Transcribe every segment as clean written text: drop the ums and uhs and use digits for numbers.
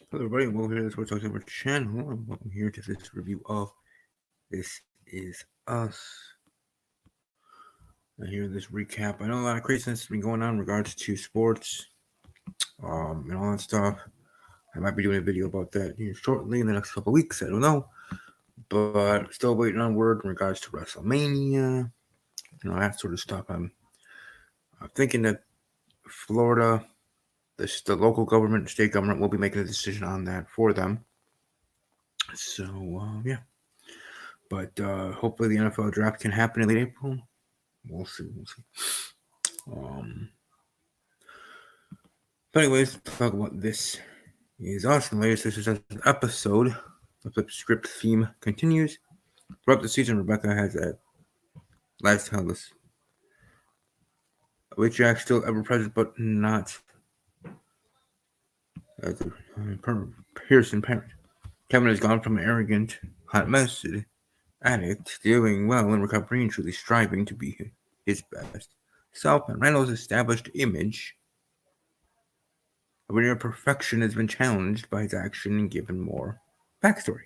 Hello, everybody, and welcome to the Sports Talk Over channel. And welcome here to this review of This Is Us. And here, this recap. I know a lot of craziness has been going on in regards to sports, and all that stuff. I might be doing a video about that here shortly in the next couple of weeks. I don't know, but still waiting on word in regards to WrestleMania, that sort of stuff. I'm thinking that Florida, the local government, state government, will be making a decision on that for them. So yeah. But hopefully the NFL draft can happen in late April. We'll see. But anyways, talk about this is awesome. Latest this is an episode. The Flip script theme continues. Throughout the season, Rebecca has a lifestyle with Jack still ever present, but not as a Pearson parent. Kevin has gone from an arrogant, hot mess addict, doing well in recovery and truly striving to be his best self. And Randall's established image of near perfection has been challenged by his action and given more backstory.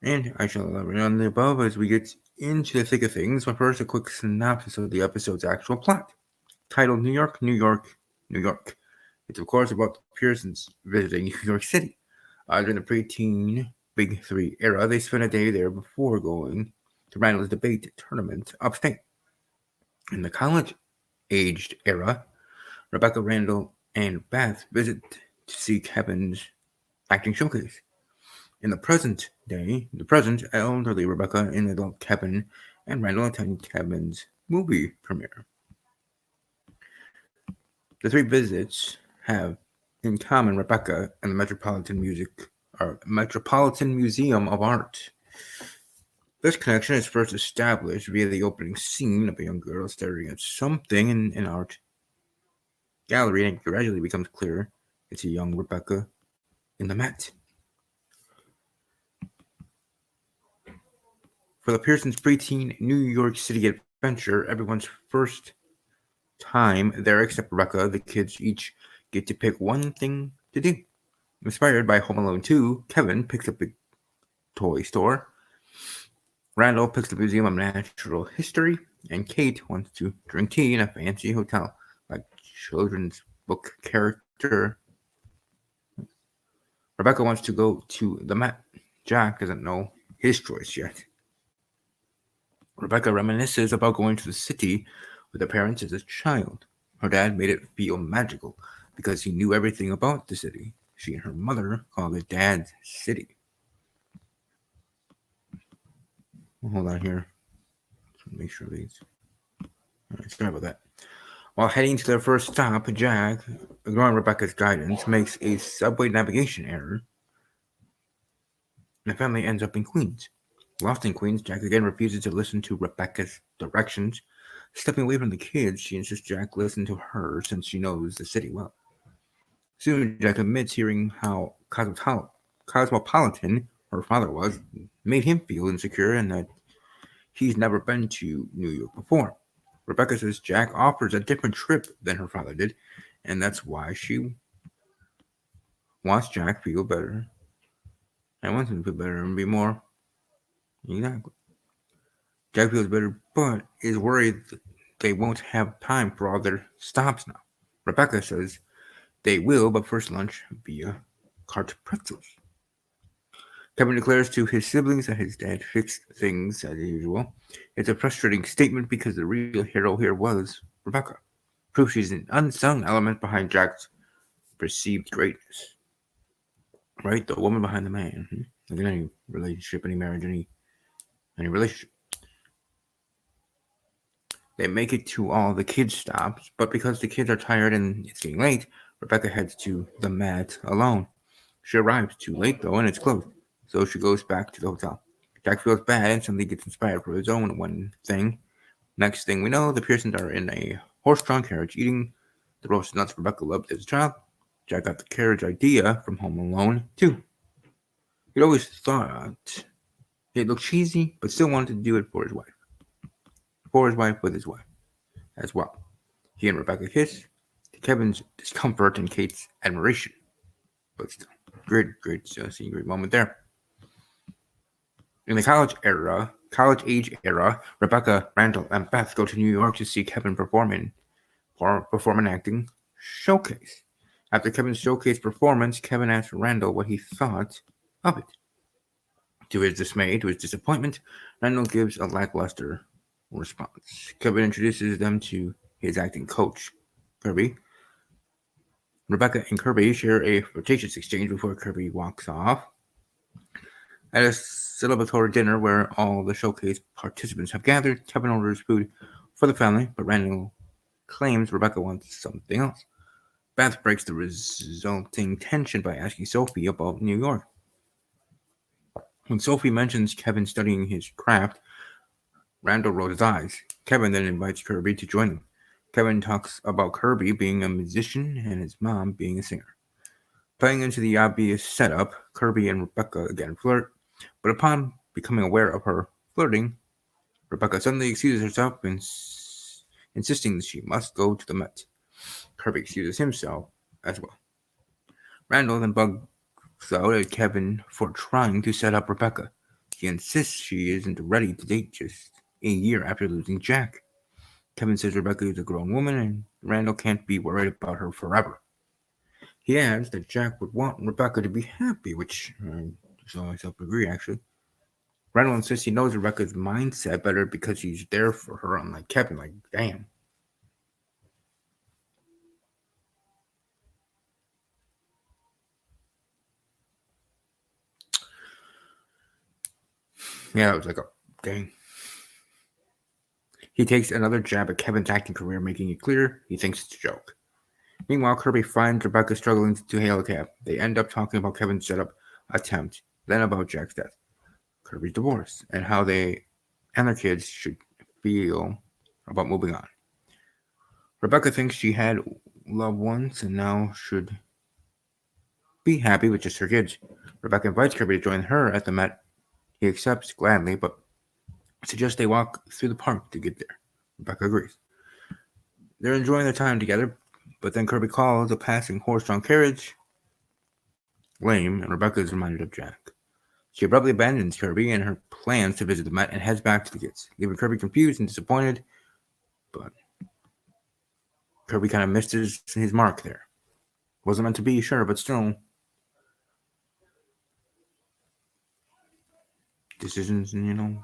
And I shall elaborate on the above as we get into the thick of things, but first a quick synopsis of the episode's actual plot. Titled New York, New York, New York. It's of course about the Pearsons visiting New York City. During the preteen Big Three era, they spent a day there before going to Randall's debate tournament upstate. In the college-aged era, Rebecca, Randall, and Beth visit to see Kevin's acting showcase. In the present, elderly Rebecca and adult Kevin and Randall attend Kevin's movie premiere. The three visits have in common Rebecca and the Metropolitan Museum of Art. This connection is first established via the opening scene of a young girl staring at something in an art gallery, and it gradually becomes clear it's a young Rebecca in the Met. For the Pearsons' preteen New York City adventure, everyone's first time there except Rebecca, the kids each get to pick one thing to do. Inspired by Home Alone 2, Kevin picks up a toy store, Randall picks up a museum of natural history, and Kate wants to drink tea in a fancy hotel like children's book character. Rebecca wants to go to the Met. Jack doesn't know his choice yet. Rebecca reminisces about going to the city with her parents as a child. Her dad made it feel magical because he knew everything about the city. She and her mother called it Dad's City. Hold on here. Make sure these. Alright, sorry about that. While heading to their first stop, Jack, ignoring Rebecca's guidance, makes a subway navigation error. And the family ends up in Queens. Lost in Queens, Jack again refuses to listen to Rebecca's directions. Stepping away from the kids, she insists Jack listen to her since she knows the city well. Soon, Jack admits hearing how cosmopolitan her father was made him feel insecure and that he's never been to New York before. Rebecca says Jack offers a different trip than her father did, and that's why she wants Jack to feel better. I want him to feel better and be more. Exactly. Jack feels better, but is worried that they won't have time for all their stops now. Rebecca says they will, but first lunch via cart pretzels. Kevin declares to his siblings that his dad fixed things as usual. It's a frustrating statement because the real hero here was Rebecca. Proof she's an unsung element behind Jack's perceived greatness. Right? The woman behind the man. Like in any relationship, any marriage, any relationship. They make it to all the kids' stops, but because the kids are tired and it's getting late, Rebecca heads to the Met alone. She arrives too late though, and it's closed, so she goes back to the hotel. Jack feels bad and suddenly gets inspired for his own one thing. Next thing we know, the Pearsons are in a horse-drawn carriage eating the roasted nuts Rebecca loved as a child. Jack got the carriage idea from Home Alone too. He'd always thought it looked cheesy, but still wanted to do it for his wife. With his wife as well. He and Rebecca kiss, to Kevin's discomfort and Kate's admiration. but still, great scene, great moment there. In the college age era, Rebecca, Randall, and Beth go to New York to see Kevin perform an acting showcase. After Kevin's showcase performance, Kevin asked Randall what he thought of it. To his dismay, to his disappointment, Randall gives a lackluster response. Kevin introduces them to his acting coach, Kirby. Rebecca and Kirby share a flirtatious exchange before Kirby walks off. At a celebratory dinner where all the showcase participants have gathered, Kevin orders food for the family, but Randall claims Rebecca wants something else. Beth breaks the resulting tension by asking Sophie about New York. When Sophie mentions Kevin studying his craft, Randall rolls his eyes. Kevin then invites Kirby to join them. Kevin talks about Kirby being a musician and his mom being a singer. Playing into the obvious setup, Kirby and Rebecca again flirt, but upon becoming aware of her flirting, Rebecca suddenly excuses herself, insisting that she must go to the Met. Kirby excuses himself as well. Randall then bugs out at Kevin for trying to set up Rebecca. He insists she isn't ready to date just a year after losing Jack. Kevin says Rebecca is a grown woman and Randall can't be worried about her forever. He adds that Jack would want Rebecca to be happy, which I saw myself agree actually. Randall insists he knows Rebecca's mindset better because he's there for her, unlike Kevin. Like, damn. Yeah, it was like, dang. He takes another jab at Kevin's acting career, making it clear he thinks it's a joke. Meanwhile, Kirby finds Rebecca struggling to hail a cab. They end up talking about Kevin's setup attempt, then about Jack's death, Kirby's divorce, and how they and their kids should feel about moving on. Rebecca thinks she had loved ones and now should be happy with just her kids. Rebecca invites Kirby to join her at the Met. He accepts gladly, but suggests they walk through the park to get there. Rebecca agrees. They're enjoying their time together, but then Kirby calls a passing horse-drawn carriage lame, and Rebecca is reminded of Jack. She abruptly abandons Kirby and her plans to visit the Met and heads back to the kids, leaving Kirby confused and disappointed, but Kirby kind of missed his mark there. Wasn't meant to be, sure, but still. Decisions, and,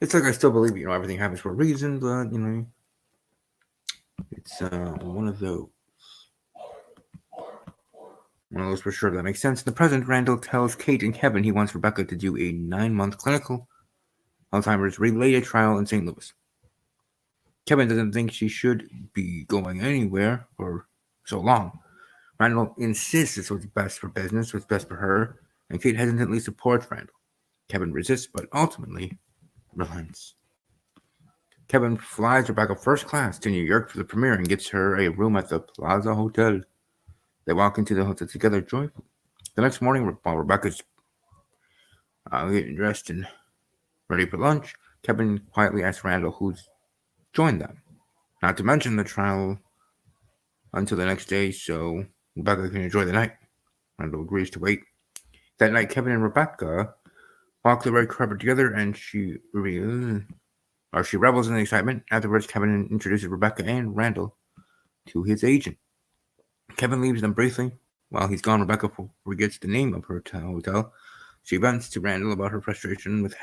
it's like I still believe, everything happens for a reason, but, it's one of those. One of those for sure that makes sense. In the present, Randall tells Kate and Kevin he wants Rebecca to do a 9-month clinical Alzheimer's related trial in St. Louis. Kevin doesn't think she should be going anywhere for so long. Randall insists it's what's best for business, what's best for her, and Kate hesitantly supports Randall. Kevin resists, but ultimately relents. Kevin flies Rebecca first class to New York for the premiere and gets her a room at the Plaza Hotel. They walk into the hotel together joyfully. The next morning, while Rebecca's getting dressed and ready for lunch, Kevin quietly asks Randall who's joined them. Not to mention the trial until the next day so Rebecca can enjoy the night. Randall agrees to wait. That night, Kevin and Rebecca walk the red carpet together and she revels in the excitement. Afterwards, Kevin introduces Rebecca and Randall to his agent. Kevin leaves them briefly. While he's gone, Rebecca forgets the name of her hotel. She vents to Randall about her frustration with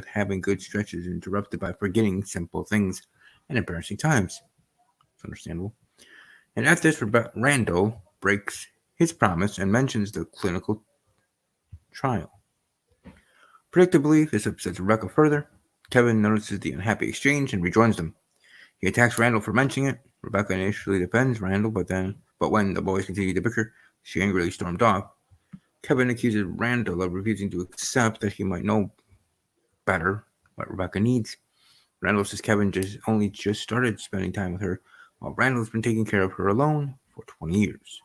having good stretches interrupted by forgetting simple things and embarrassing times. It's understandable. And at this, Randall breaks his promise and mentions the clinical trial. Predictably, this upsets Rebecca further. Kevin notices the unhappy exchange and rejoins them. He attacks Randall for mentioning it. Rebecca initially defends Randall, but when the boys continue to bicker, she angrily stormed off. Kevin accuses Randall of refusing to accept that he might know better what Rebecca needs. Randall says Kevin only just started spending time with her, while Randall's been taking care of her alone for 20 years.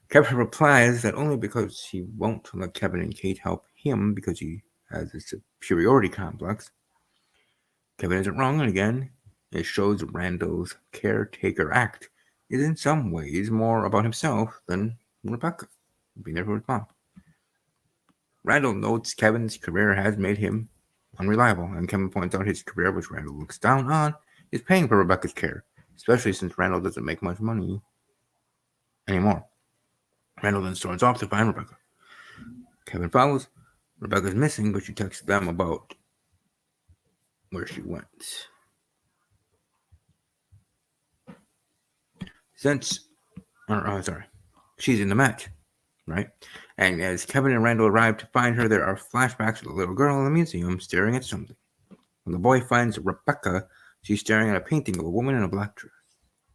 Kevin replies that only because he won't let Kevin and Kate help him because he has a superiority complex. Kevin isn't wrong, and again, it shows Randall's caretaker act is in some ways more about himself than Rebecca, being there for his mom. Randall notes Kevin's career has made him unreliable, and Kevin points out his career, which Randall looks down on, is paying for Rebecca's care, especially since Randall doesn't make much money anymore. Randall then storms off to find Rebecca. Kevin follows. Rebecca's missing, but she texts them about where she went. She's in the Met, right? And as Kevin and Randall arrive to find her, there are flashbacks of the little girl in the museum staring at something. When the boy finds Rebecca, she's staring at a painting of a woman in a black dress.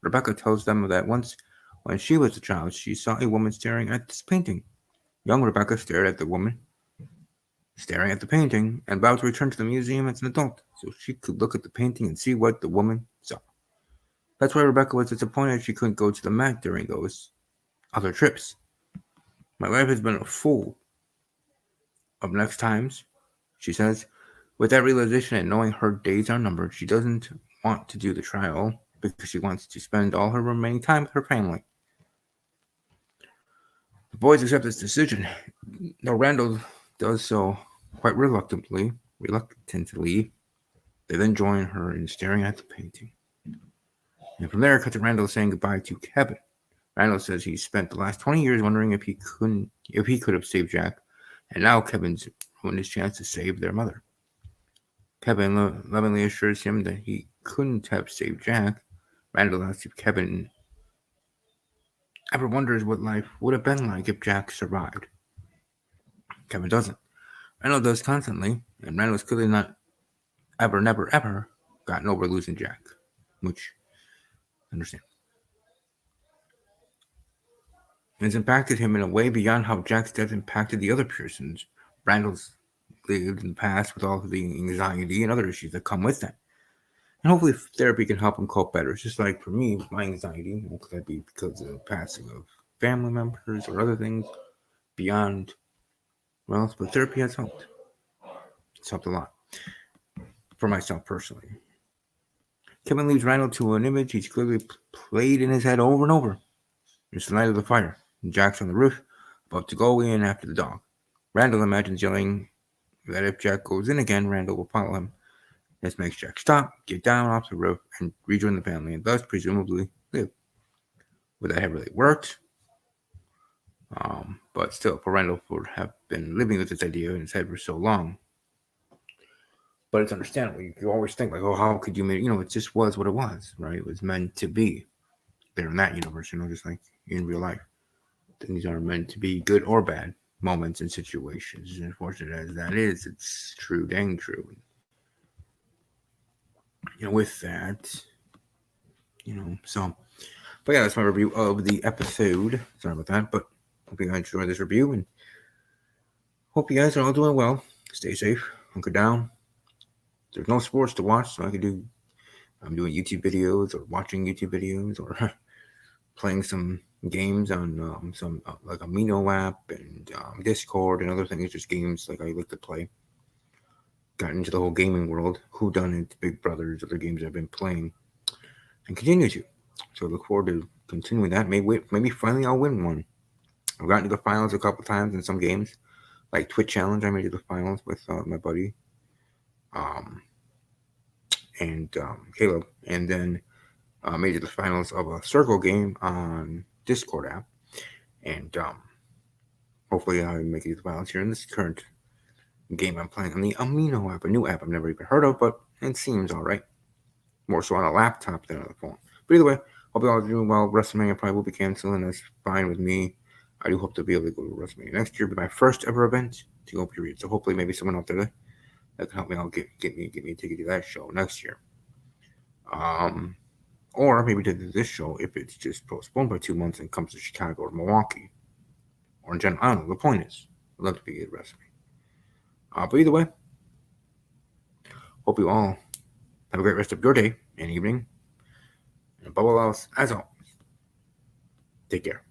Rebecca tells them that once, when she was a child, she saw a woman staring at this painting. Young Rebecca stared at the woman, staring at the painting, and vowed to return to the museum as an adult so she could look at the painting and see what the woman saw. That's why Rebecca was disappointed she couldn't go to the Met during those other trips. My life has been full of next times, she says. With that realization and knowing her days are numbered, she doesn't want to do the trial because she wants to spend all her remaining time with her family. The boys accept this decision, though Randall does so quite reluctantly. They then join her in staring at the painting. And from there, it cuts to Randall saying goodbye to Kevin. Randall says he spent the last 20 years wondering if he could have saved Jack, and now Kevin's ruined his chance to save their mother. Kevin lovingly assures him that he couldn't have saved Jack. Randall asks if Kevin ever wonders what life would have been like if Jack survived. Kevin doesn't. Randall does constantly, and Randall's clearly not never gotten over losing Jack, which I understand. It's impacted him in a way beyond how Jack's death impacted the other Pearsons. Randall's lived in the past with all of the anxiety and other issues that come with that. And hopefully therapy can help him cope better. It's just like for me, with my anxiety, could that be because of the passing of family members or other things beyond, well, but therapy has helped. It's helped a lot for myself personally. Kevin leaves Randall to an image he's clearly played in his head over and over. It's the night of the fire. Jack's on the roof, about to go in after the dog. Randall imagines yelling that if Jack goes in again, Randall will follow him. This makes Jack stop, get down off the roof, and rejoin the family, and thus presumably live. Would that have really worked? But still, for Randall would have been living with this idea in his head for so long. But it's understandable. You always think like, oh, how could you make? It just was what it was, right? It was meant to be there in that universe, just like in real life. Things are meant to be good or bad moments and situations. As unfortunate as that is, it's true, dang true. With that, so, but yeah, that's my review of the episode. Sorry about that, but hope you guys enjoyed this review and hope you guys are all doing well. Stay safe, hunker down. There's no sports to watch, so I'm doing YouTube videos or watching YouTube videos or playing some games on some like Amino app and Discord and other things, just games like I like to play. Got into the whole gaming world, Whodunit, Big Brothers, other games I've been playing, and continue to. So I look forward to continuing that. Maybe finally I'll win one. I've gotten to the finals a couple times in some games, like Twitch Challenge. I made it to the finals with my buddy, and Caleb, and then made it to the finals of a circle game on Discord app, and hopefully I'll make it to the finals here in this current game I'm playing on the Amino app, a new app I've never even heard of, but it seems all right. More so on a laptop than on a phone. But either way, hope you all are doing well. WrestleMania probably will be canceling. That's fine with me. I do hope to be able to go to WrestleMania next year. It'll be my first ever event to go period. So hopefully maybe someone out there that can help me out get me a ticket to that show next year. Or maybe to this show if it's just postponed by 2 months and comes to Chicago or Milwaukee. Or in general, I don't know. The point is, I'd love to be at WrestleMania. But either way, hope you all have a great rest of your day and evening. And above all else, as always, take care.